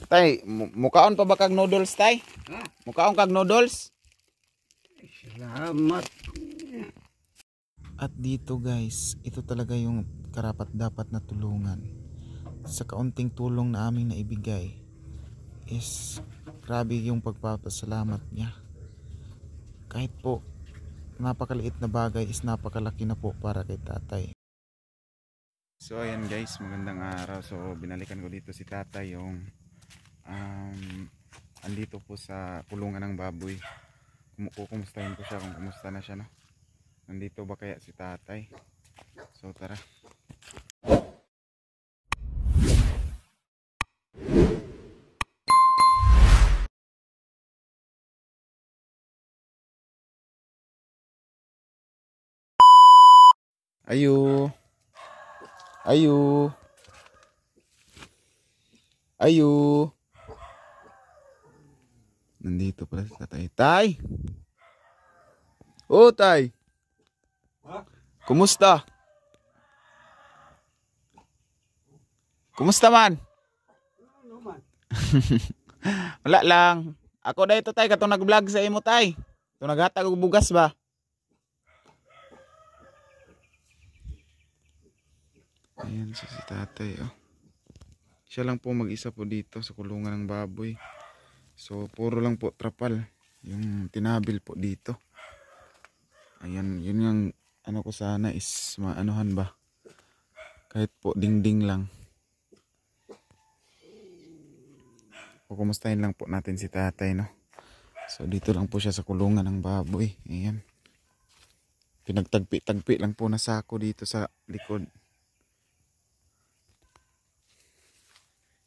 Tay, mukaon pa ba kag noodles tay? Ha? Mukaon kag noodles? Salamat. At dito guys, ito talaga yung karapat dapat na tulungan. Sa kaunting tulong na aming naibigay is grabe yung pagpapasalamat niya. Kahit po napakaliit na bagay is napakalaki na po para kay tatay. So ayan guys, magandang araw. So binalikan ko dito si tatay yung andito po sa kulungan ng baboy. Kumustahin ko siya kung kumusta na siya, no? Nandito ba kaya si tatay? So tara. Ayo. Ayo. Ayo. Nandito pala si tatay. Tay! Oh, tay! Ha? Kumusta? Kumusta man? Ano man? Wala lang. Ako dahito tay, katong nag-vlog sa imo tay. Katong naghatag og bugas ba? Ayan si tatay, oh. Siya lang po mag-isa po dito sa kulungan ng baboy. So puro lang po trapal yung tinabil po dito. Ayan, yun yung ano ko sana is maanuhan ba, kahit po dingding lang. Kumustahin lang po natin si tatay, no? So dito lang po siya sa kulungan ng baboy. Ayan, pinagtagpi-tagpi lang po na sako dito sa likod.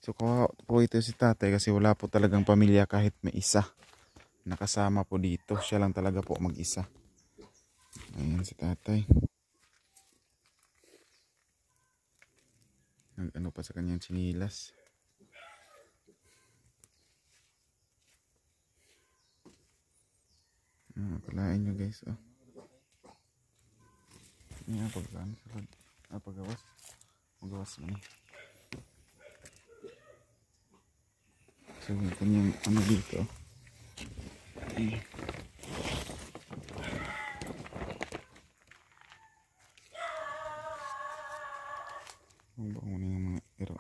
So kawawa po ito si tatay kasi wala po talagang pamilya kahit may isa nakasama po dito. Siya lang talaga po mag-isa. Ayan si tatay. Ano pa sa kanyang sinilas. Kalain nyo guys, oh. Ayan, pagkaan salad. Pagawas. Magawas mo eh. So yung kanyang ano dito. Ayan. Bango na yung mga iro.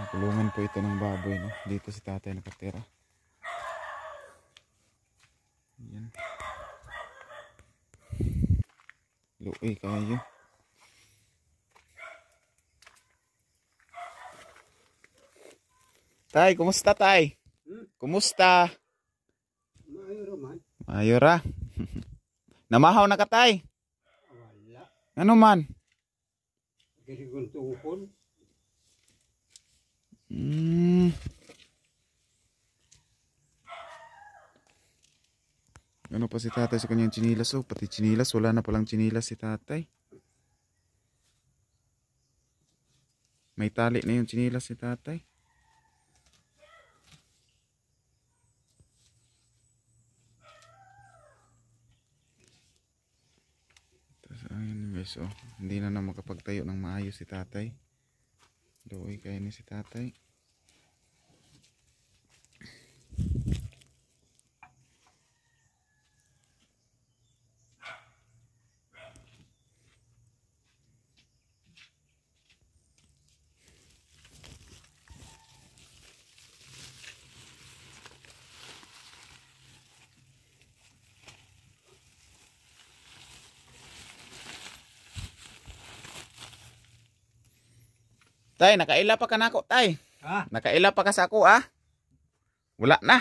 Kulungan po ito ng baboy, no? Dito si tatay nakatira. Ayan. Luoy kayo. Tay, kumusta tay? Kumusta? Mayro man. Mayora. Namahaw na ka tay? Wala. Ano man? Kasi kung tungkol. Ano pa si tatay sa kanyang chinilas, oh? Pati chinilas, wala na palang chinilas si tatay. May tali na yung chinilas si tatay. Ayun guys, oh. Hindi na makapagtayo ng maayos si tatay. Doy kaya ni si tatay. Tay, nakaila pa ka na ako, tay. Ha? Nakaila pa ka sa ako, ah. Wala na.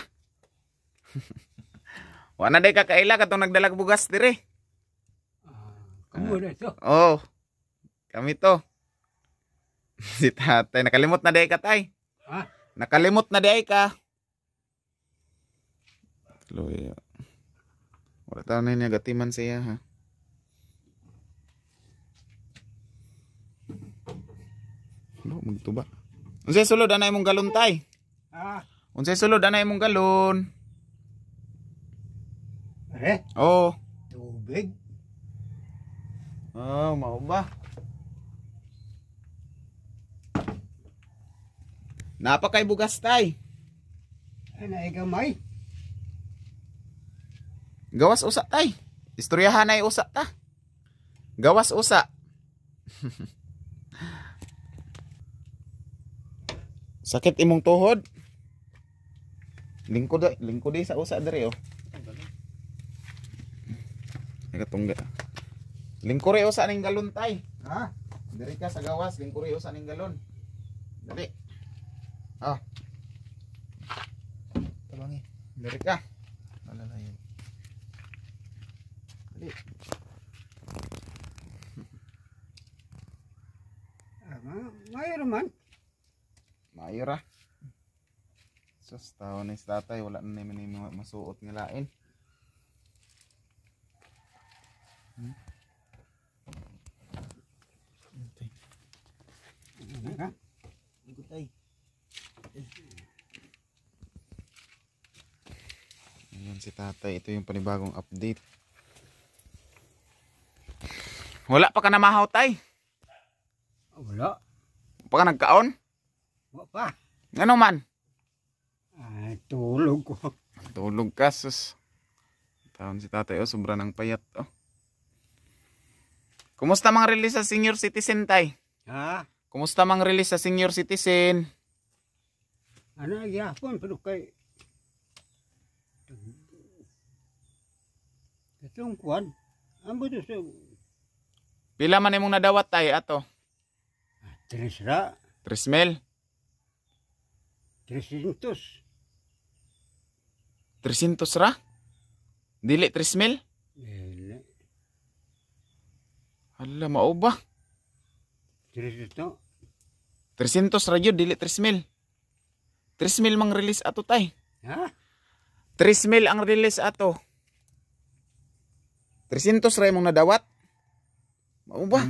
Wala na day kakaila katong nagdalag bugas dire. Kamu na ito. Oh. Kami to. Si tatay, nakalimot na day ka, tay. Ha? Nakalimot na day ka. Loy. Wala tayo na negatiman siya, ha. Lo, magtuba. Unsay sulod anay mong galon tay? Ha? Unsay sulod anay mong galon? Oh. Tubig. Oh, mau ba? Napa kay bugas tay. Ay, naigamay. Gawas usa tay. Istoryahan ay usa ta. Gawas usa. Sakit imong tuhod. Lingkod sa usa diri oh. Nagatungga. Lingkuri usa ning galon tay. Ha? Diri ka sa gawas, lingkuri usa ning galon. Dali. Ah. Tabangi. Diri ka. Alalayan. Dali. Mayroon man. Mayra. Sus, tao ni tatay, wala na naman yung masuot ng lain. Okay. Tay. Ayan si tatay, ito yung panibagong update. Wala pa ka namahaw tay? Wala. Pa ka nagkaon? Wala pa. Ano man? Ay, tulog ko. Tulog ka, sus. Taon si tatay, oh, sobra ng payat, oh. Kumusta mang release sa senior citizen, tay? Ha? Kumusta mang release sa senior citizen? Ano, yapon, pero kay... Itong kuwan. Ang buto sa... Pila man imong nadawat, tay, ato? Tresra. 3,000? 300. 300 ra? Dili 3,000? Dili. Hala, mao ba? 300. 300 ra yun, dili 3,000. 3,000 mang release ato, tay. Ha? 3,000 ang release ato. 300 ra imong nadawat? Mao ba?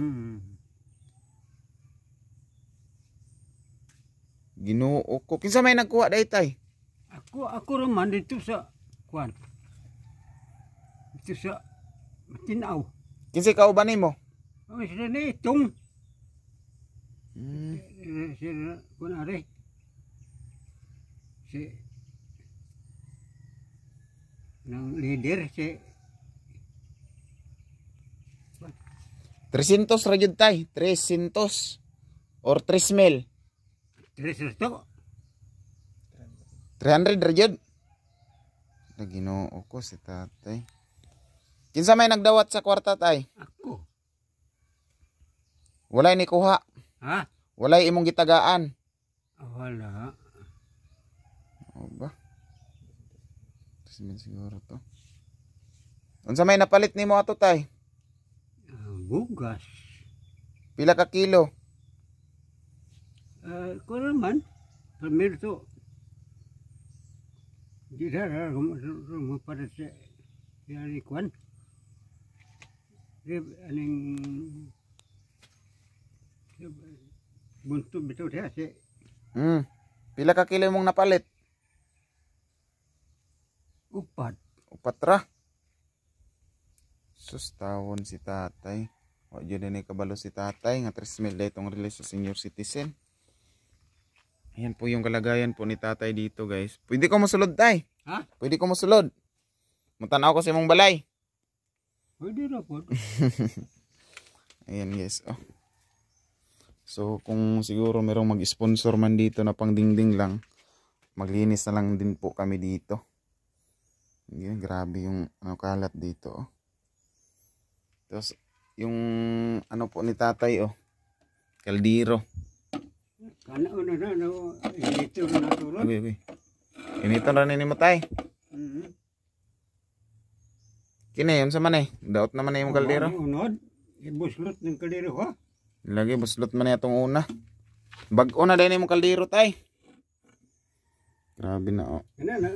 Ginoo ko. Kinsa may nagkuha day tay? Ako raman dito sa kuwan. Dito sa Matinaw. Kinsa kauban nimo? Oh, sila na itong. Hmm. Sila, kunwari. Si ng leader, si 300 ra jud tay. 300 or 3,000. 300. 300 ra jud. Ginoo ko si tatay. Kinsa may nagdawat sa kwarta tay? Ako. Walay ni kuha. Ha? Walay imong gitagaan. Wala. O ba? 3,000 siguro to. Unsa may napalit nimo ato tay? Bugas. Pila ka kilo? Kung naman, primero to, di na rumapalit sa Kwan. Aning bunto bitaw siya si Pila ka kilo mong napalit? upat. Upat ra. Sus, tawon si tatay. Wa jud ni kabalo si tatay nga 3,000 itong release sa senior citizen. Ayan po yung kalagayan po ni tatay dito, guys. Pwede ko mosulod tay. Ha? Pwede ko mosulod. Mutanaw ko sa imong balay. Pwede na po. Ayan guys, oh. So kung siguro merong mag-sponsor man dito na pangdingding lang, maglinis na lang din po kami dito. Ayan, grabe yung kalat dito, oh. Tapos yung ano po ni tatay, oh, kaldero. Kana na ito na natulog. Okay. Inito na ni mo tay. Kini yun sa man eh. Daot naman na yung kaldero. Unod, ibuslot ng kaldero ha. Lagi buslot man na itong una. Bag-o na din yung kaldero tay. Grabe na, oh. Kana na.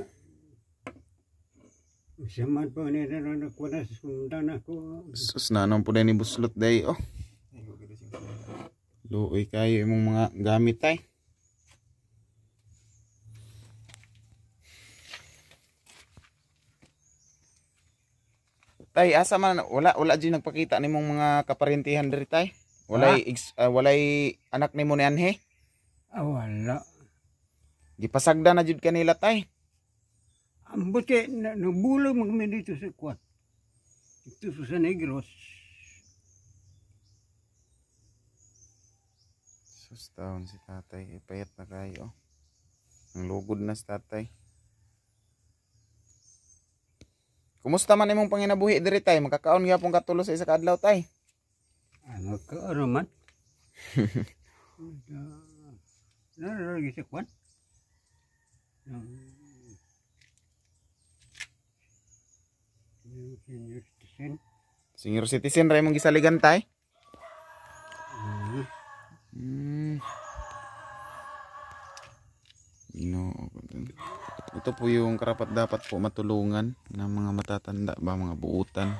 Saman po nila na nakuha sa sundan ako. Sus na anong po din yung buslot day, oh. Luoy kayo yung mga gamit tay. Tay, asa man wala di nagpakita nimong mga kaparentihan diri tay. Walay anak nimo ni anhe. Wala. Gipasagda na jud kanila tay. Ambot kay nabulag magmi dito sa kwan. Ito sa Negros. Sus taon si tatay, ipayat na kayo. Ang lugod na si tatay. Kumusta man imong panginabuhi diri tay? Makakaon gyapon katulo sa isa ka adlaw tay. Ano ka ano man? Nararagi sa kwan. Senior citizen. Senior citizen ra imong gisaligan tay. No. Ito po yung karapat dapat po matulungan ng mga matatanda ba, mga buutan.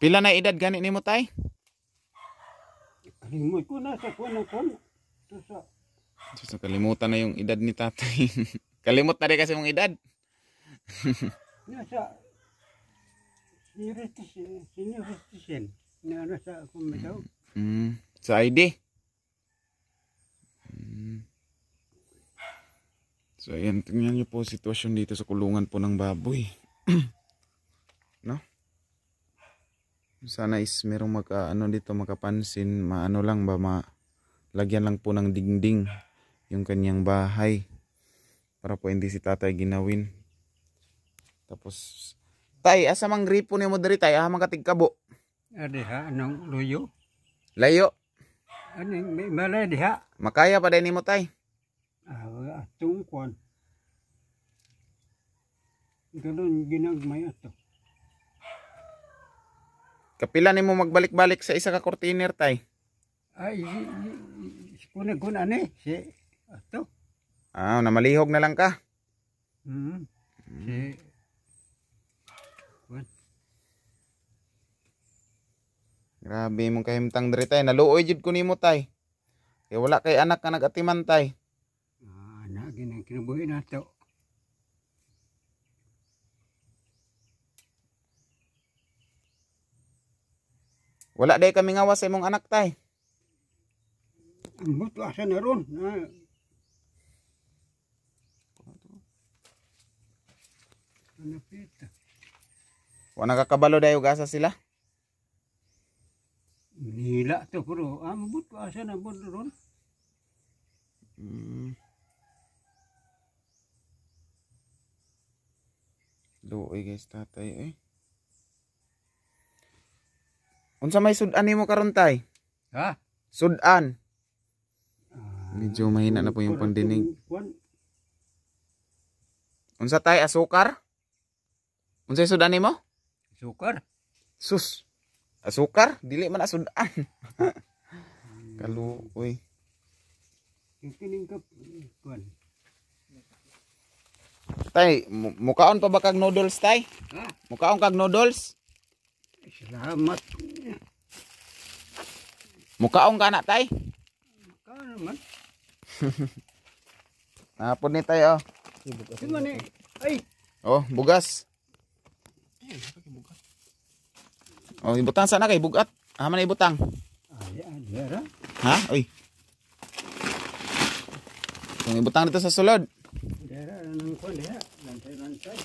Pila na edad gani nimo tay? Kalimut ko na sa kwan ng kwan. Ito sa So, kalimutan na yung edad ni tatay. Kalimot na rin kasi mong edad. nasa senior citizen. Na ano sa kung may daw. Sa ID. So ayan, tingnan nyo po sitwasyon dito sa kulungan po ng baboy. No? Sana is merong ano dito makapansin, maano lang ba, lagyan lang po ng dingding yung kanyang bahay para po hindi si tatay ginawin. Tapos tay, asa mang gripo ni mo diri tay, ah mga tigkabo. Adi ha, anong luyo? Layo. Ano may malay diha? Makaya pa din nimo tay. Atong kwan. Ganun ginagmay ato. Kapila nimo magbalik-balik sa isa ka container tay? Ay, kun ani si ato. Namalihog na lang ka. Si kwan. Grabe mong kahimtang diri tay, naluoy jud ko nimo tay. Kaya wala kay anak ka nagatiman tay. Anak ginang kinabuhi nato. Wala day kami ngawas sa imong anak tay. Ambot asa na ron. Napita. Wala nakakabalo dayo gasa sila. Nila to pero ambot asa na bod ron. Luoy guys tatay eh. Unsa may sudan nimo karon tay? Ha? Sudan. Medyo mahina na po yung pandinig. Unsa tay, asukar? Unsay sudan nimo? Sukar. Sus. Asukar? Dili man sudan. Kaluoy. Kining kap kwan. Tay, mukaon pa ba kag noodles tay? Ha? Mukaon kag noodles? Salamat. Mukaon ka na tay? Ka naman. Napod ni tay oh. Si man eh. Ay. Oh, bugas. Oh, ibutang sana kay bugat. Man ibutang. Ay, adera. Ha? Oy. Kung ibutang dito sa sulod. Adera nang kwan diha. Lantay-lantay.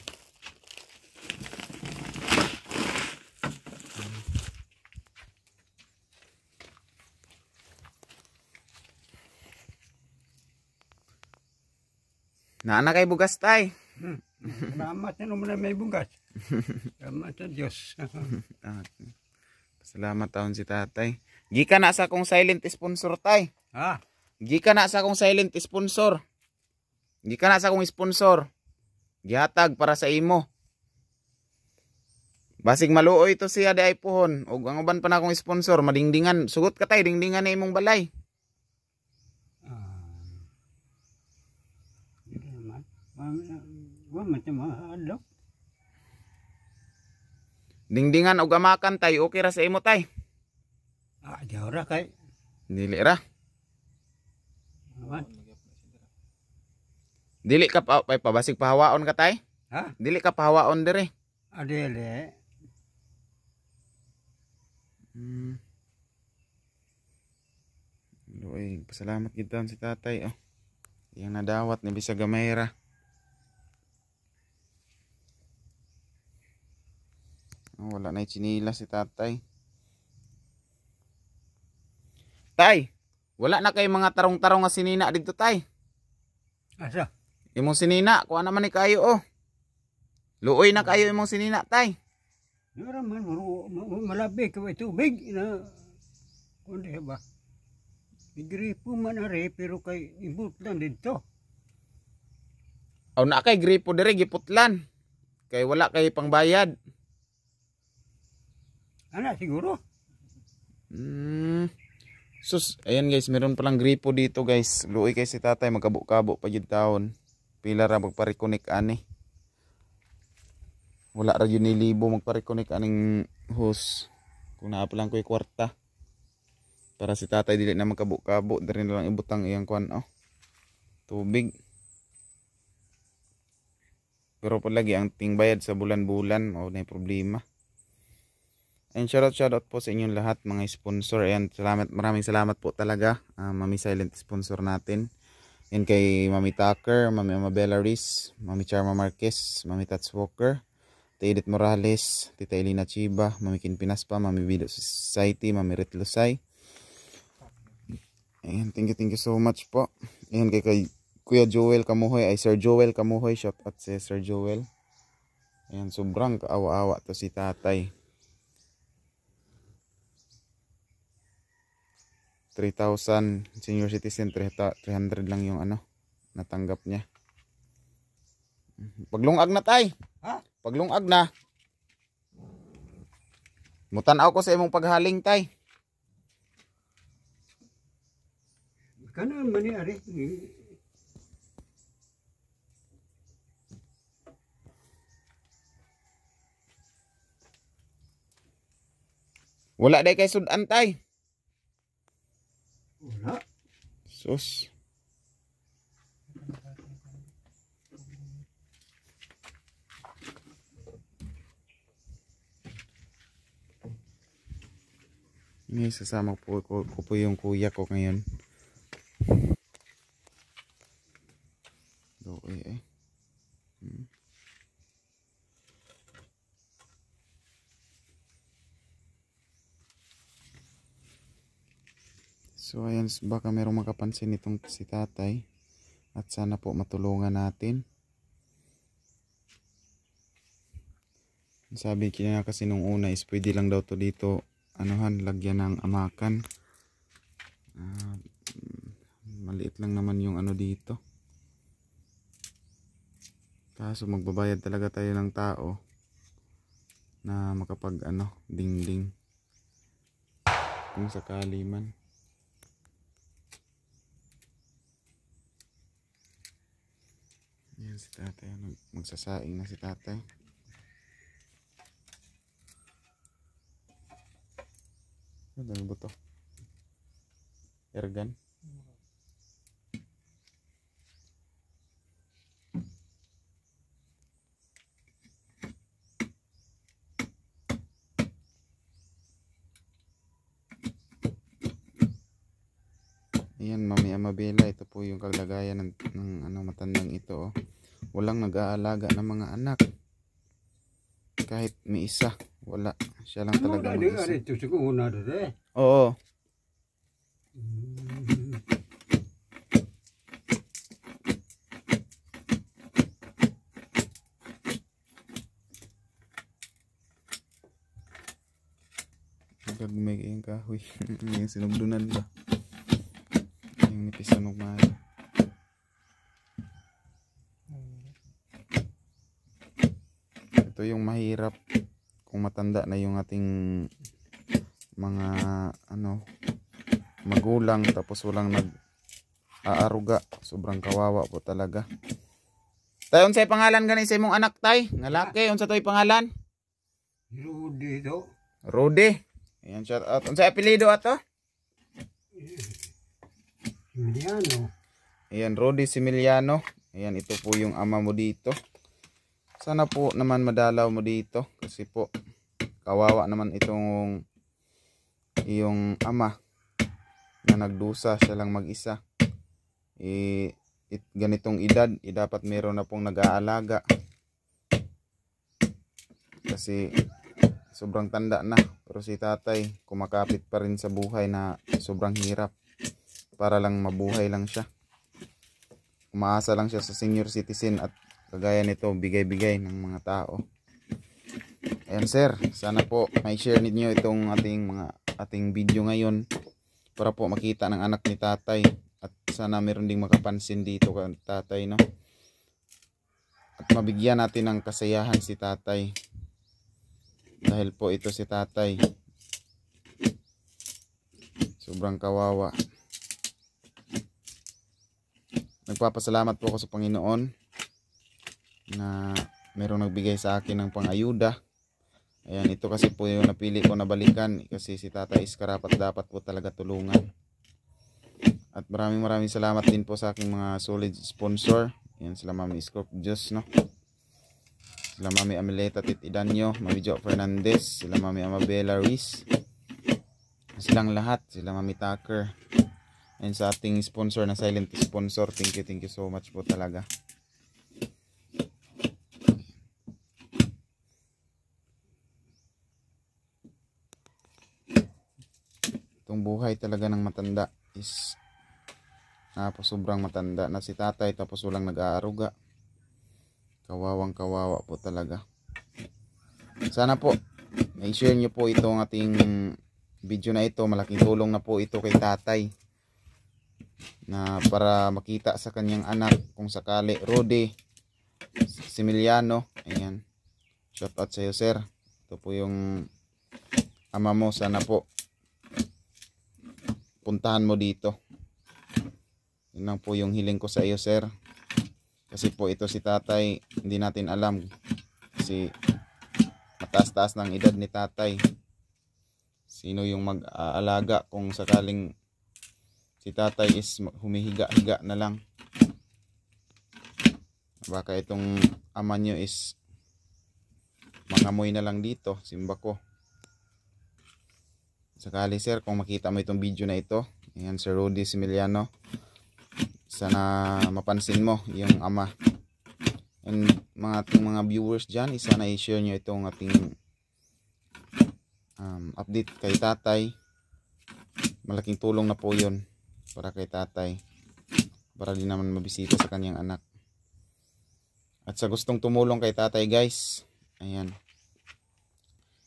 Naana kay bugas tay. Salamat na naman na may bugas. Salamat sa Diyos. Salamat taon si tatay. Gika na sa akong silent sponsor tay. Ha? Gika na sa akong silent sponsor. Gika na sa akong sponsor. Gihatag para sa imo. Basig maluoy ito siya di ay pohon. O ang uban pa na akong sponsor. Madingdingan. Sugot ka tay. Dingdingan na imong balay. Mahalo. Dingdingan og amakan tay. Okay ra sa imo tay. Jawra kay. Dili ra. Awan. Dili ka pa pabasig pahawaon ka tay. Ha? Dili ka pahawaon dire. Adele. Luoy, pasalamat gid taon si tatay oh. Yung nadawat ni Bisa Gamera. Oh, wala na chinila si tatay. Tay, wala na kay mga tarong-tarong nga sinina dito tay. Asa? Imong sinina, kuha naman ni kayo oh. Luoy na kayo imong sinina tay. Nara man, malabi ka ba tubig na, kundi ba? Igripo man na pero kay ibut lang dito. Aw na kay gripo dire giputlan. Kay wala kay pangbayad. Ana siguro. Sus, ayan guys, meron palang gripo dito guys. Luoy kay si tatay magkabo-kabo pa jud taon. Pila ra magparikonik ani. Wala ra yun nilibo magparikonik aning hose. Kung naa pa lang ko'y kwarta. Para si tatay dili na magkabo-kabo, diri na lang ibutang iyang kwan oh. Tubig. Pero pa lagi ang tingbayad sa bulan-bulan, mao na problema. And shoutout po sa inyong lahat mga sponsor. Ayan, salamat, maraming salamat po talaga. Mami Silent sponsor natin. Yan kay Mami Tucker, Mami Amabella Riz, Mami Charma Marquez, Mami Tats Walker, Tita Edith Morales, Tita Elina Chiba, Mami Kin Pinaspa, Mami Video Society, Mami Rit Lusay. Ayan, thank you so much po. Ayan kay Kuya Joel Kamuhoy, ay Sir Joel Kamuhoy, shout out si Sir Joel. Ayan, sobrang kaawa-awa to si tatay. 3,000 senior citizen, 300 lang yung ano natanggap niya. Paglungag na tay. Ha? Paglungag na. Mutanaw ko sa imong paghaling tay. Kana man ni ari. Wala day kay sudan tay. Wala. Sus. Ini sasama ko po yung kuya ko ngayon. Doy eh. So ayan, baka merong makapansin itong si tatay. At sana po matulungan natin. Sabi niya kasi nung una is pwede lang daw to dito anuhan, lagyan ng amakan. Maliit lang naman yung ano dito. Kaso magbabayad talaga tayo ng tao na makapag ano, dingding. Kung sakali man. Yan si tatay, magsasaing na si tatay. Ano ba to? Ergan. Ayan, Mami Amabela, ito po yung kalagayan ng ano, matandang ito oh. Walang nag-aalaga ng mga anak. Kahit may isa, wala. Siya lang talaga mag-isa. Oo. Gagmay kayong kahoy. Yung sinugdunan ba? Yung nipisanog mahal. Ito yung mahirap kung matanda na yung ating mga ano magulang tapos walang nag-aaruga. Sobrang kawawa po talaga. Tay, unsay pangalan gani sa imong anak tay? Nga laki, unsa toy pangalan? Rudy to. Rudy. Ayan, shout out. Unsay apelyido ato? Similiano. Ayan, Rudy Similiano. Ayan, ito po yung ama mo dito. Sana po naman madalaw mo dito kasi po kawawa naman itong iyong ama na nagdusa, siya lang mag-isa. ganitong edad, dapat meron na pong nag-aalaga. Kasi sobrang tanda na, pero si tatay kumakapit pa rin sa buhay na sobrang hirap para lang mabuhay lang siya. Umaasa lang siya sa senior citizen at kagaya nito, bigay-bigay ng mga tao. Ayan sir, sana po may share ninyo itong ating video ngayon para po makita ng anak ni tatay at sana meron ding makapansin dito kay tatay, no? At mabigyan natin ng kasayahan si tatay. Dahil po ito si tatay, sobrang kawawa. Nagpapasalamat po ako sa Panginoon na merong nagbigay sa akin ng pangayuda. Ayan, ito kasi po yung napili ko na balikan kasi si tatay is karapat dapat po talaga tulungan. At maraming salamat din po sa aking mga solid sponsor. Ayan, sila Mami Scorp Diyos, no? Sila Mami Ameleta Titidanyo, Mami Jo Fernandez, sila Mami Amabela Ruiz, silang lahat, sila Mami Tucker, and sa ating sponsor na silent sponsor, thank you so much po talaga. Itong buhay talaga ng matanda is sobrang matanda na si tatay tapos walang nag-aaruga. Kawawang kawawa po talaga. Sana po i-share nyo po itong ating video na ito. Malaking tulong na po ito kay tatay na para makita sa kanyang anak kung sakali. Rudy Similiano, ayan, shout out sa iyo sir. Ito po yung ama mo. Sana po puntahan mo dito. Yun lang po yung hiling ko sa iyo sir. Kasi po ito si tatay, hindi natin alam. Kasi mataas-taas ng edad ni tatay. Sino yung mag-aalaga kung sakaling si tatay is humihiga-higa na lang. Baka itong ama nyo is mangamoy na lang dito, simba ko. Sakali sir, kung makita mo itong video na ito, ayan, Sir Rudy Similiano, sana mapansin mo yung ama. And mga viewers dyan, sana i-share nyo itong ating update kay tatay. Malaking tulong na po yun para kay tatay, para din naman mabisita sa kanyang anak. At sa gustong tumulong kay tatay guys, ayan,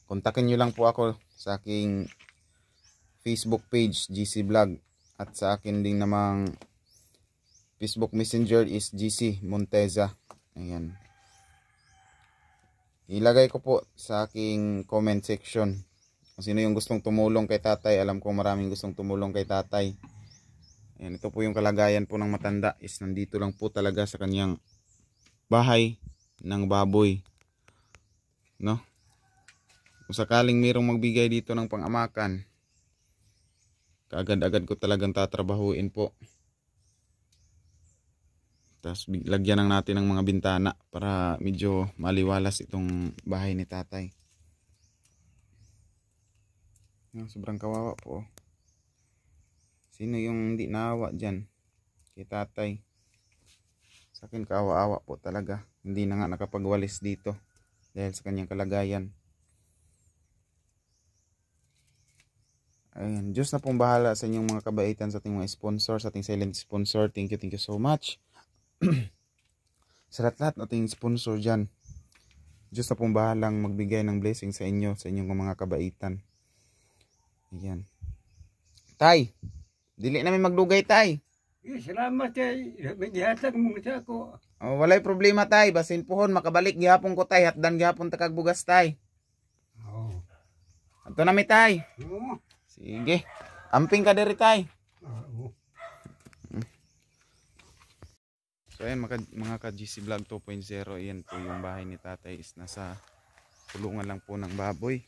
kontakin nyo lang po ako sa aking Facebook page GC Vlog, at sa akin din namang Facebook Messenger is GC Monteza. Ayan. Ilagay ko po sa aking comment section kung sino yung gustong tumulong kay tatay. Alam ko maraming gustong tumulong kay tatay. Ayan, ito po yung kalagayan po ng matanda is nandito lang po talaga sa kanyang bahay ng baboy, no? Kung sakaling mayroong magbigay dito ng pangamakan, kaagad-agad ko talagang tatrabahuin po. Tapos lagyan lang natin ng mga bintana para medyo maliwalas itong bahay ni tatay. Sobrang kawawa po. Sino yung hindi naawa dyan kay tatay? Sa akin kaawa-awa po talaga. Hindi na nga nakapagwalis dito dahil sa kanyang kalagayan. Ayan, Diyos na pong bahala sa inyong mga kabaitan, sa ating mga sponsor, sa ating silent sponsor. Thank you so much. Sa lahat ating sponsor dyan, Diyos na pong bahalang magbigay ng blessing sa inyo, sa inyong mga kabaitan. Ayan. Tay, dili namin magdugay tay. Salamat tay, magihatag mo sa ako. Oh, walay problema tay, basin pohon makabalik gihapon ko tay, hatdan gihapon takag bugas tay. Oo. Ato na mi tay. Oo. Sige. Amping ka diri tay. Oo. So ayan mga ka-GC Vlog 2.0, ayan po yung bahay ni tatay is nasa tulungan lang po ng baboy.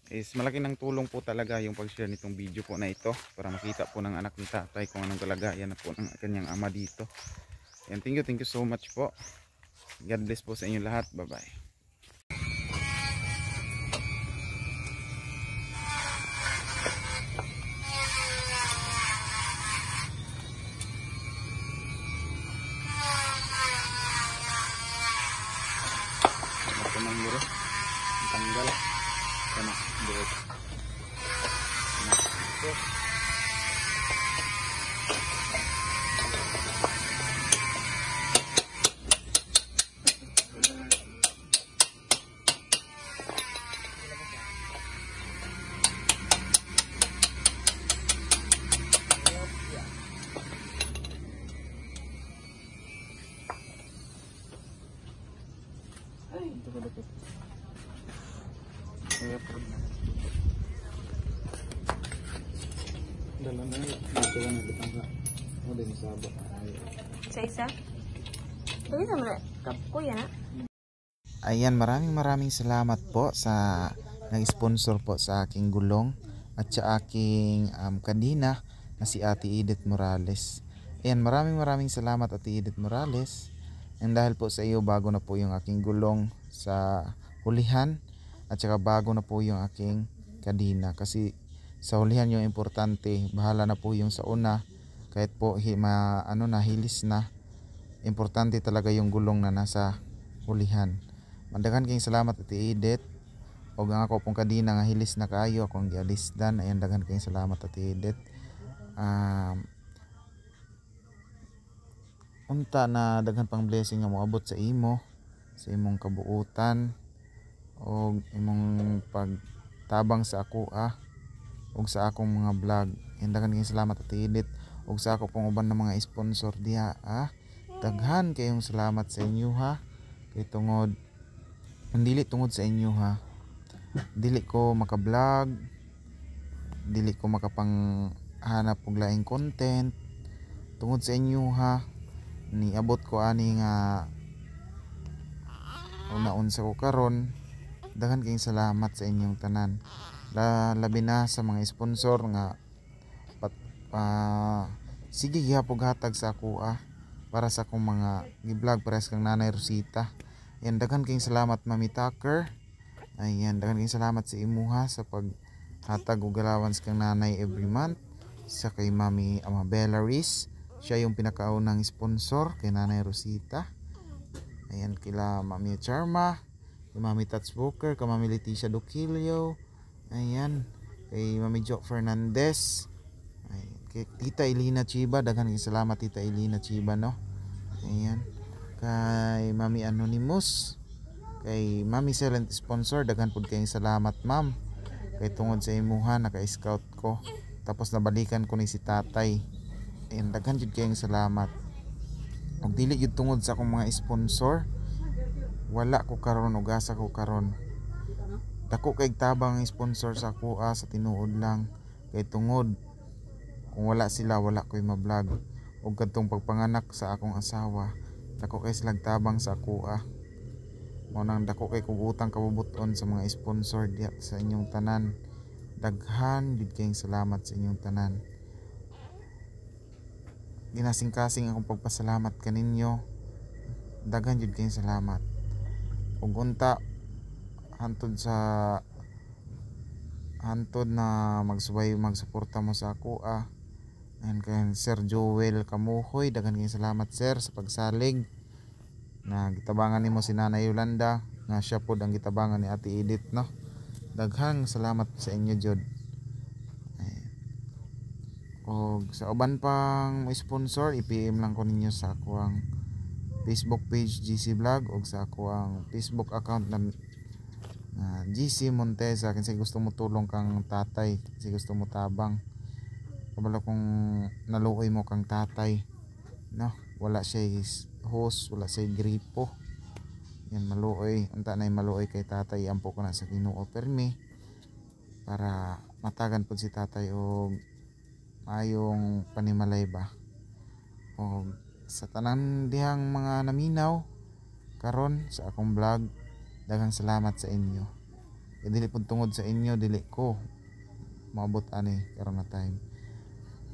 Is malaki ng tulong po talaga yung pag-share nitong video po na ito para makita po ng anak ni tatay kung anong kalagayan na po ng kanyang ama dito. Ayan, thank you so much po. God bless po sa inyo lahat. Bye bye. Isa-isa? Sige naman. Kuya na. Ayan, maraming salamat po sa nag-sponsor po sa aking gulong at sa aking kadina na si Ate Edith Morales. Ayan, maraming salamat Ate Edith Morales. And dahil po sa iyo, bago na po yung aking gulong sa hulihan at saka bago na po yung aking kadina. Kasi sa hulihan yung importante, bahala na po yung sa una. Kahit po nahilis na, importante talaga yung gulong na nasa hulihan. Mandagan kayong salamat Ate Edith. O ang ako pong kadina nga hilis na kayo akong gialisdan. Ayan, dagan kayong salamat Ate Edith. Unta na daghan pang blessing nga moabot sa imo, sa imong kabuutan o imong pagtabang sa ako o sa akong mga vlog. Ayan, dagan kayong salamat Ate Edith. O sa ako pong uban ng mga sponsor diha daghan kayong salamat sa inyo kay tungod dili tungod sa inyo dili ko maka-vlog, dili ko makapanghanap og laing content tungod sa inyo niabot ko ani nga una-unsa ko karon. Daghan kayong salamat sa inyong tanan, labi na sa mga sponsor nga sige gihapog hatag sa ako para sa akong mga gi-vlog pares kang Nanay Rosita. Ayan, daghan kayong salamat Mami Tucker. Ayan, daghan kayong salamat sa imuha sa paghatag og allowance kang nanay every month. Sa kay Mami Amabella Riz, siya yung pinakaunang sponsor kay Nanay Rosita. Ayan, kila Mami Charma, kay Mami Tats Booker, kay Mami Leticia Duquilio. Ayan, kay Mami Jo Fernandez. Ayan, kay Tita Elina Chiba, daghan kayong salamat Tita Elina Chiba no. Ayan, kay Mami Anonymous, kay Mami Silent Sponsor, daghan pud kayong salamat ma'am. Kay tungod sa imuha naka-scout ko tapos nabalikan ko ni si tatay. Ayan, daghan jud kayong salamat. Ug dili jud tungod sa akong mga sponsor, wala ko karon ug asa ko karon. Dako kay tabang sponsor sa ako sa tinuod lang. Kay tungod kung wala sila wala ko'y ma-vlog. Ug kadtong pagpanganak sa akong asawa, dako kay silang tabang sa ako mo nang dako kay kog utang kabubuton sa mga sponsor diha sa inyong tanan. Daghan gid kayong salamat sa inyong tanan. Ginasing-kasing akong pagpasalamat kaninyo. Daghan jud kayong salamat. Ug unta hantod na magsuporta mo sa ako and kay Sir Joel Kamuhoy, daghan kayong salamat sir sa pagsalig na gitabangan nimo si Nanay Yolanda nga siya pod ang gitabangan ni Ate Edith no. Daghang salamat sa inyo jud. O sa uban pang sponsor, i-PM lang ko ninyo sa ako ang Facebook page GC Vlog o sa ako ang Facebook account na GC Montesa. Kasi gusto mo tulong kang tatay, kasi gusto mo tabang kabalo kung naluoy mo kang tatay no, wala siya host, wala siya gripo. Yan, maluoy unta na maluoy kay tatay, ampo ko na sa Ginoo permi para matagan pud si tatay o ayong panimalay ba. O sa tanan dihang mga naminaw karon sa akong vlog, daghang salamat sa inyo. E dili pud tungod sa inyo dili ko maabot ani karon na time.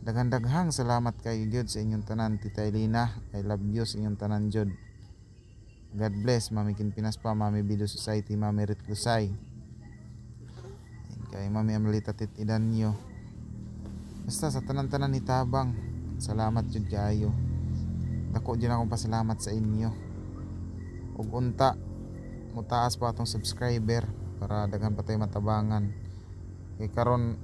Daghang salamat kay Jud sa inyong tanan. Tita Elina, I love you sa inyong tanan Jud. God bless Mami Kinpinas pa, Mami Video Society, Mami Rit Lusay, kay Mami Amelita Tit Idanyo. Basta sa tanan-tanan ni tabang, salamat jud kaayo. Dako jud akong pasalamat sa inyo. Ug unta mutaas pa atong subscriber para daghan pa tay matabangan. Kay karon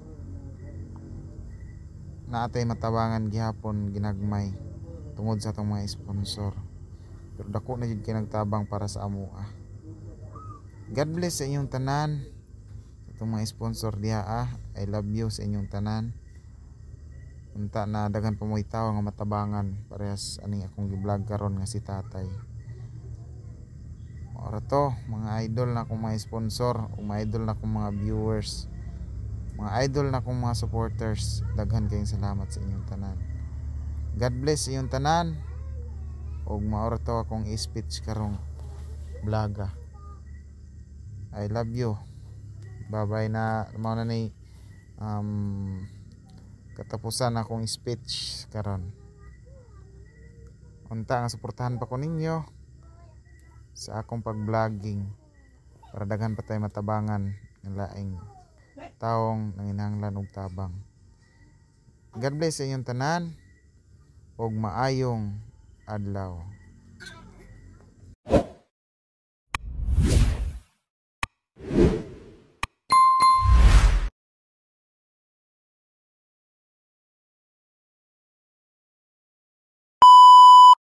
naatay matabangan gihapon ginagmay tungod sa atong mga sponsor. Pero dako na jud kay nagtabang para sa amo. God bless sa inyong tanan. Itong mga sponsor diha I love you sa inyong tanan. Unta na daghan pa mo itaw nga matabangan parehas aning akong gi-vlog karon nga si tatay. Ora to mga idol na akong mga sponsor o mga idol na akong mga viewers. Mga idol na kong mga supporters, daghan kayong salamat sa inyong tanan. God bless inyong tanan. Og maura to akong speech karong vloga. I love you. Bye bye na mao na ni katapusan akong speech karon. Unta nga suportahan pa ko ninyo sa akong pag-vlogging para daghan pa tay matabangan ng laing taong nanginahanglan og tabang. God bless sa inyong tanan og maayong adlaw.